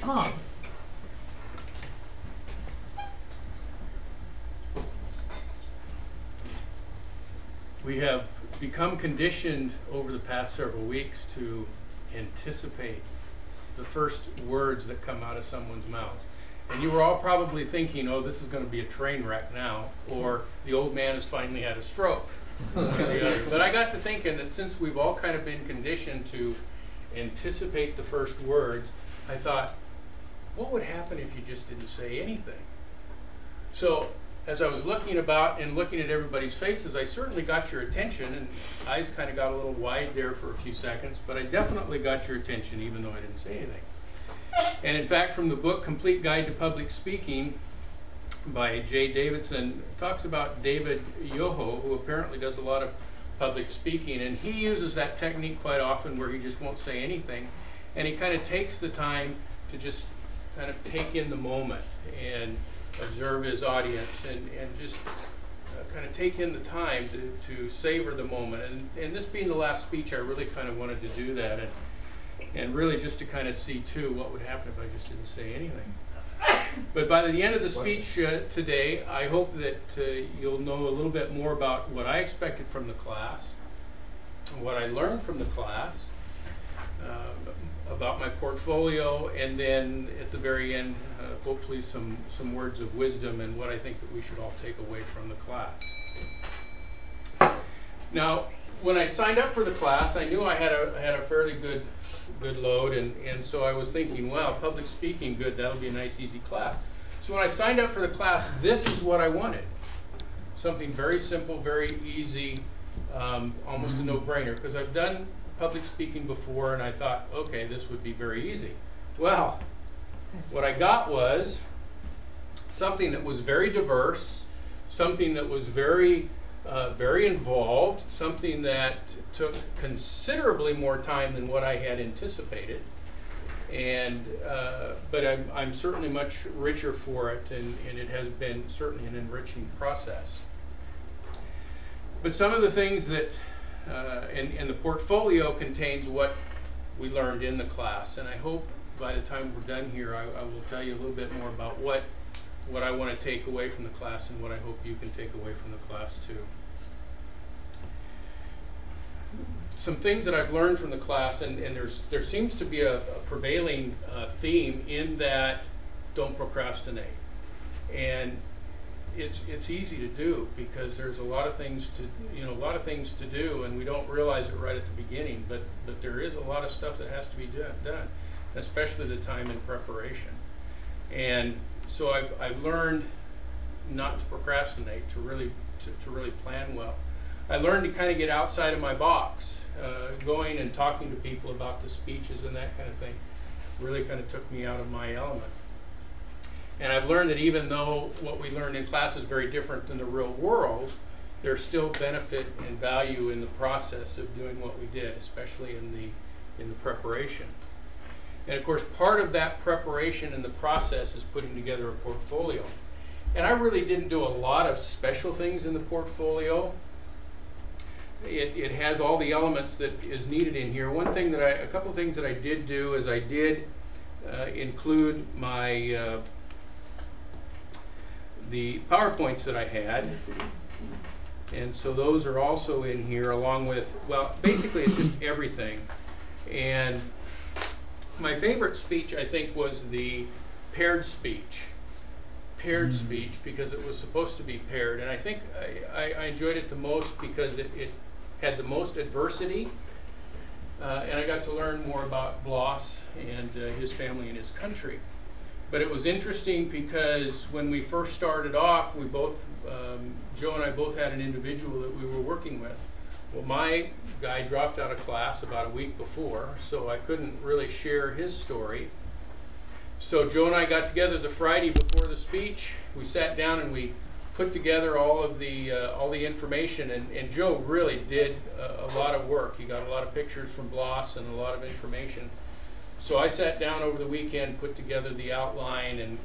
Tom. We have become conditioned over the past several weeks to anticipate the first words that come out of someone's mouth. And you were all probably thinking, oh, this is going to be a train wreck now, or the old man has finally had a stroke. But I got to thinking that since we've all kind of been conditioned to anticipate the first words, I thought, what would happen if you just didn't say anything? So as I was looking about and looking at everybody's faces, I certainly got your attention, and eyes kind of got a little wide there for a few seconds, but I definitely got your attention even though I didn't say anything. And in fact, from the book Complete Guide to Public Speaking by Jay Davidson, it talks about David Yoho, who apparently does a lot of public speaking, and he uses that technique quite often where he just won't say anything, and he kind of takes the time to just kind of take in the moment and observe his audience and just kind of take in the time to savor the moment. And this being the last speech, I really kind of wanted to do that, and really just to kind of see too what would happen if I just didn't say anything. But by the end of the speech today, I hope that you'll know a little bit more about what I expected from the class, what I learned from the class, about my portfolio, and then at the very end, hopefully some words of wisdom and what I think that we should all take away from the class. Now, when I signed up for the class, I knew I had a fairly good load, and so I was thinking, wow, public speaking, good, that'll be a nice, easy class. So when I signed up for the class, this is what I wanted. Something very simple, very easy, almost a no-brainer, because I've done public speaking before, and I thought, okay, this would be very easy. Well, what I got was something that was very diverse, something that was very involved, something that took considerably more time than what I had anticipated, and but I'm certainly much richer for it, and it has been certainly an enriching process. But some of the things that and the portfolio contains what we learned in the class, and I hope by the time we're done here, I will tell you a little bit more about what I want to take away from the class and what I hope you can take away from the class too. Some things that I've learned from the class, and there seems to be a prevailing theme in that: don't procrastinate. And it's easy to do because there's a lot of things to do, and we don't realize it right at the beginning. But there is a lot of stuff that has to be done, especially the time in preparation. And so I've learned not to procrastinate, to really plan well. I learned to kind of get outside of my box, going and talking to people about the speeches and that kind of thing. Really kind of took me out of my element. And I've learned that even though what we learned in class is very different than the real world, there's still benefit and value in the process of doing what we did, especially in the preparation. And of course, part of that preparation and the process is putting together a portfolio. And I really didn't do a lot of special things in the portfolio. It has all the elements that is needed in here. A couple of things that I did do is I did include my the PowerPoints that I had, and so those are also in here along with, well, basically it's just everything. And my favorite speech, I think, was the paired speech. Paired speech, because it was supposed to be paired, and I think I enjoyed it the most because it had the most adversity, and I got to learn more about Bloss and his family and his country. But it was interesting because when we first started off, we both, Joe and I both had an individual that we were working with. Well, my guy dropped out of class about a week before, so I couldn't really share his story. So Joe and I got together the Friday before the speech. We sat down and we put together all the information, and Joe really did a lot of work. He got a lot of pictures from Bloss and a lot of information. So I sat down over the weekend, put together the outline, and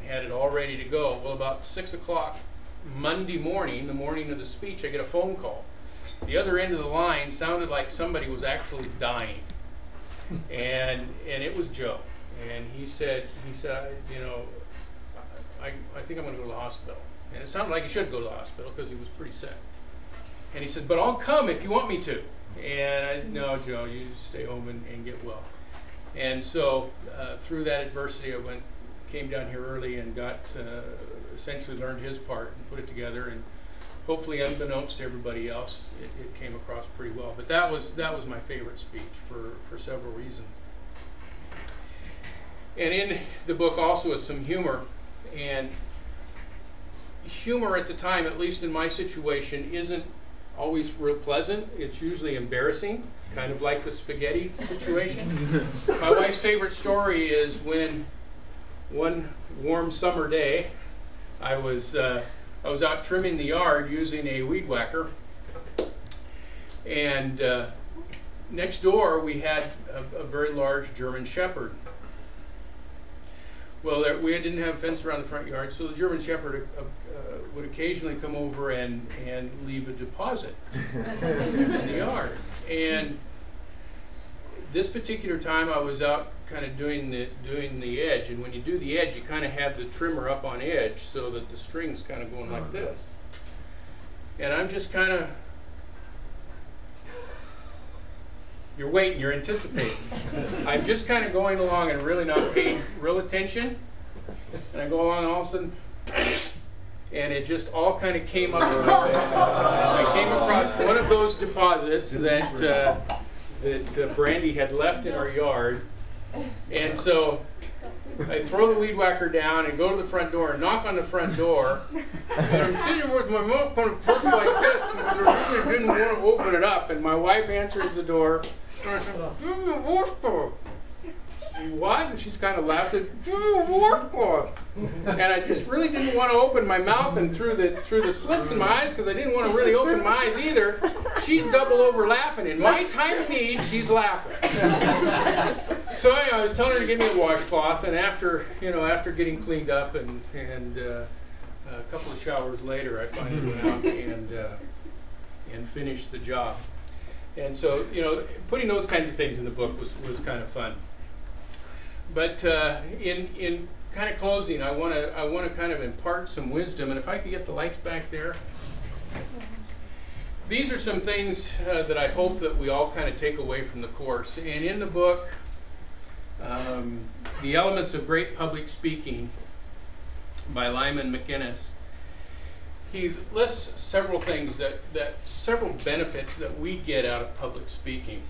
had it all ready to go. Well, about 6 o'clock Monday morning, the morning of the speech, I get a phone call. The other end of the line sounded like somebody was actually dying, and it was Joe. and he said, you know, I think I'm going to go to the hospital. And it sounded like he should go to the hospital because he was pretty sick. And he said, but I'll come if you want me to. And I said, no, Joe, you just stay home and get well. And so through that adversity, I came down here early and got essentially learned his part and put it together. And hopefully, unbeknownst to everybody else, it came across pretty well. But that was my favorite speech for several reasons. And in the book also is some humor. And humor at the time, at least in my situation, isn't always real pleasant. It's usually embarrassing, kind of like the spaghetti situation. My wife's favorite story is when one warm summer day, I was out trimming the yard using a weed whacker, and next door we had a very large German Shepherd. Well, we didn't have a fence around the front yard, so the German Shepherd would occasionally come over and leave a deposit in the yard. And this particular time, I was out kind of doing the edge, and when you do the edge, you kind of have the trimmer up on edge so that the string's kind of going like this. And I'm just kind of, you're waiting, you're anticipating. I'm just kind of going along and really not paying real attention. And I go along and all of a sudden, and it just all kind of came up in my bed. I came across one of those deposits that Brandy had left in our yard. And so I throw the weed whacker down and go to the front door and knock on the front door. And I'm sitting with my mouth kind of pushed like this because I really didn't want to open it up. And my wife answers the door. And I said, give me a washcloth. What? And she's kind of laughed at, give me a washcloth. And I just really didn't want to open my mouth and through the slits in my eyes because I didn't want to really open my eyes either. She's double over laughing. In my time of need, she's laughing. So anyway, I was telling her to give me a washcloth, and after getting cleaned up and a couple of showers later, I finally went out and finished the job. And so, putting those kinds of things in the book was kind of fun. But in kind of closing, I want to kind of impart some wisdom. And if I could get the lights back there. These are some things that I hope that we all kind of take away from the course. And in the book, The Elements of Great Public Speaking by Lyman McInnes, he lists several things several benefits that we get out of public speaking.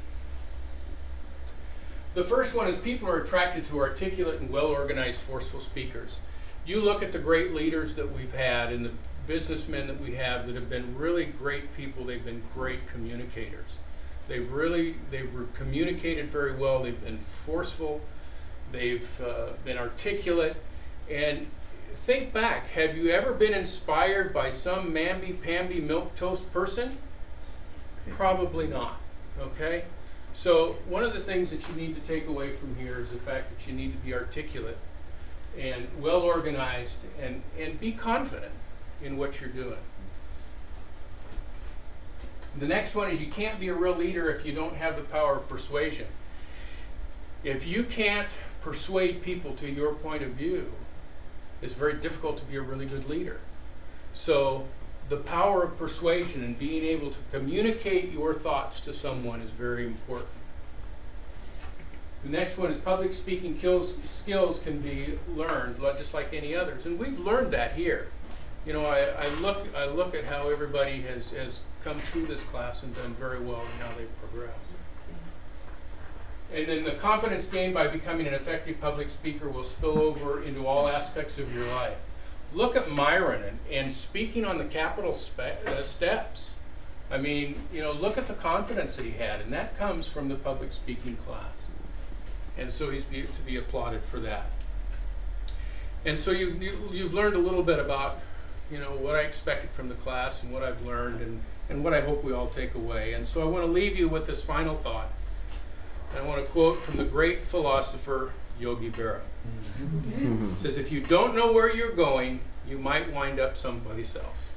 The first one is people are attracted to articulate and well-organized, forceful speakers. You look at the great leaders that we've had and the businessmen that we have that have been really great people. They've been great communicators. They've communicated very well. They've been forceful. They've been articulate. And think back, have you ever been inspired by some mamby-pamby milquetoast person? Probably not, okay? So one of the things that you need to take away from here is the fact that you need to be articulate and well organized and be confident in what you're doing. The next one is you can't be a real leader if you don't have the power of persuasion. If you can't persuade people to your point of view, it's very difficult to be a really good leader. So the power of persuasion and being able to communicate your thoughts to someone is very important. The next one is public speaking skills can be learned just like any others, and we've learned that here. I look at how everybody has come through this class and done very well and how they've progressed. And then the confidence gained by becoming an effective public speaker will spill over into all aspects of your life. Look at Myron and speaking on the Capitol steps. I mean, look at the confidence that he had, and that comes from the public speaking class. And so he's to be applauded for that. And so you've learned a little bit about, what I expected from the class and what I've learned and what I hope we all take away. And so I want to leave you with this final thought. And I want to quote from the great philosopher Yogi Berra. It says, if you don't know where you're going, you might wind up someplace else.